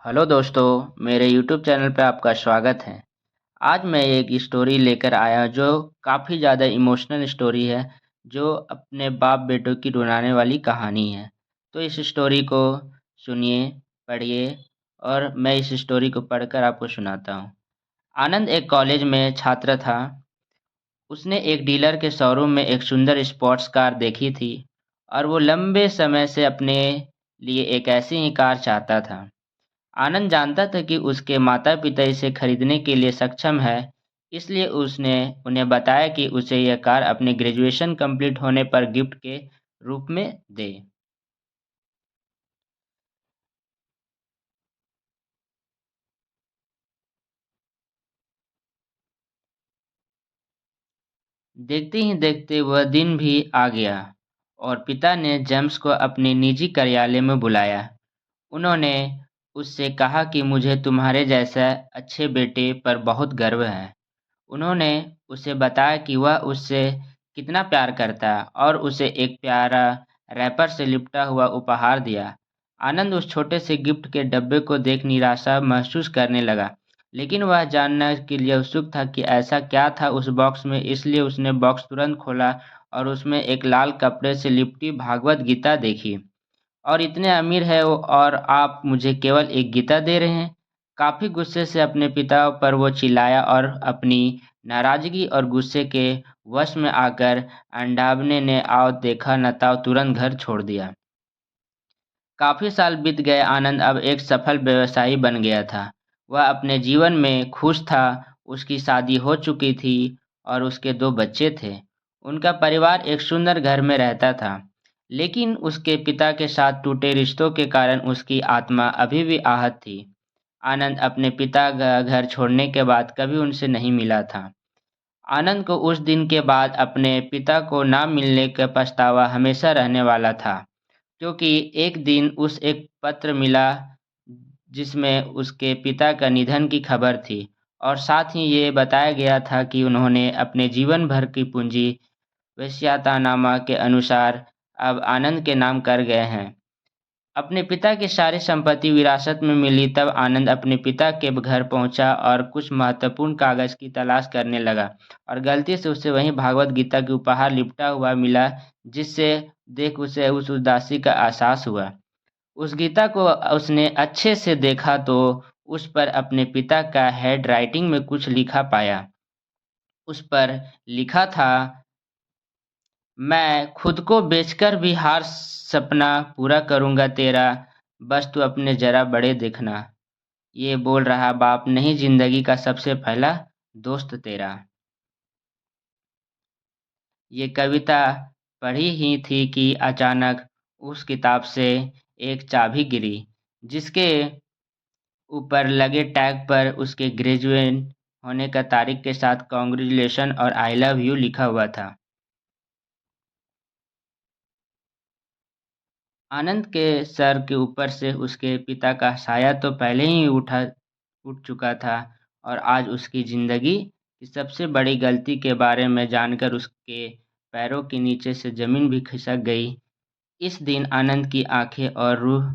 Hello दोस्तों, मेरे YouTube channel पे आपका स्वागत है। आज मैं एक स्टोरी लेकर आया जो काफ़ी ज़्यादा इमोशनल स्टोरी है, जो अपने बाप-बेटों की रुलाने वाली कहानी है। तो इस स्टोरी को सुनिए, पढ़िए और मैं इस स्टोरी को पढ़कर आपको सुनाता हूँ। आनंद एक कॉलेज में छात्र था। उसने एक डीलर के शोरूम में एक सुंदर स्पोर्ट्स कार देखी थी और वो लंबे समय से अपने लिए एक ऐसी ही कार चाहता था। आनंद जानता था कि उसके माता-पिता इसे खरीदने के लिए सक्षम है, इसलिए उसने उन्हें बताया कि उसे यह कार अपने ग्रेजुएशन कंप्लीट होने पर गिफ्ट के रूप में दे। देखते ही देखते वह दिन भी आ गया और पिता ने जेम्स को अपने निजी कार्यालय में बुलाया। उन्होंने उससे कहा कि मुझे तुम्हारे जैसा अच्छे बेटे पर बहुत गर्व है। उन्होंने उसे बताया कि वह उससे कितना प्यार करता है और उसे एक प्यारा रैपर से लिपटा हुआ उपहार दिया। आनंद उस छोटे से गिफ्ट के डब्बे को देख निराशा महसूस करने लगा, लेकिन वह जानने के लिए उत्सुक था कि ऐसा क्या था उस बॉक्स में, इसलिए उसने बॉक्स तुरंत खोला और उसमें एक लाल कपड़े से लिपटी भागवत गीता देखी। और इतने अमीर है वो और आप मुझे केवल एक गीता दे रहे हैं। काफ़ी गुस्से से अपने पिता पर वो चिल्लाया और अपनी नाराज़गी और गुस्से के वश में आकर अंडावने ने आओ देखा न ताओ तुरंत घर छोड़ दिया। काफ़ी साल बीत गए, आनंद अब एक सफल व्यवसायी बन गया था। वह अपने जीवन में खुश था, उसकी शादी हो चुकी थी और उसके 2 बच्चे थे। उनका परिवार एक सुंदर घर में रहता था, लेकिन उसके पिता के साथ टूटे रिश्तों के कारण उसकी आत्मा अभी भी आहत थी। आनंद अपने पिता का घर छोड़ने के बाद कभी उनसे नहीं मिला था। आनंद को उस दिन के बाद अपने पिता को ना मिलने का पछतावा हमेशा रहने वाला था। क्योंकि एक दिन उस एक पत्र मिला जिसमें उसके पिता का निधन की खबर थी और साथ ही ये बताया गया था कि उन्होंने अपने जीवन भर की पूंजी वसीयतनामा के अनुसार अब आनंद के नाम कर गए हैं। अपने पिता की सारी संपत्ति विरासत में मिली तब आनंद अपने पिता के घर पहुंचा और कुछ महत्वपूर्ण कागज की तलाश करने लगा और गलती से उसे वहीं भागवत गीता के उपहार लिपटा हुआ मिला, जिससे देख उसे उस उदासी का एहसास हुआ। उस गीता को उसने अच्छे से देखा तो उस पर अपने पिता का हैंड राइटिंग में कुछ लिखा पाया। उस पर लिखा था, मैं खुद को बेचकर भी हार सपना पूरा करूँगा तेरा, बस तू अपने ज़रा बड़े देखना। ये बोल रहा बाप नहीं ज़िंदगी का सबसे पहला दोस्त तेरा। ये कविता पढ़ी ही थी कि अचानक उस किताब से एक चाबी गिरी, जिसके ऊपर लगे टैग पर उसके ग्रेजुएट होने का तारीख के साथ कांग्रेचुलेशन और आई लव यू लिखा हुआ था। आनंद के सर के ऊपर से उसके पिता का साया तो पहले ही उठ चुका था और आज उसकी ज़िंदगी की सबसे बड़ी गलती के बारे में जानकर उसके पैरों के नीचे से ज़मीन भी खिसक गई। इस दिन आनंद की आँखें और रूह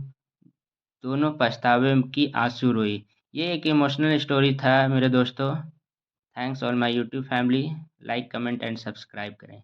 दोनों पछतावे की आंसू रोई। ये एक इमोशनल स्टोरी था मेरे दोस्तों। Thanks all my YouTube family. Like, comment and subscribe करें।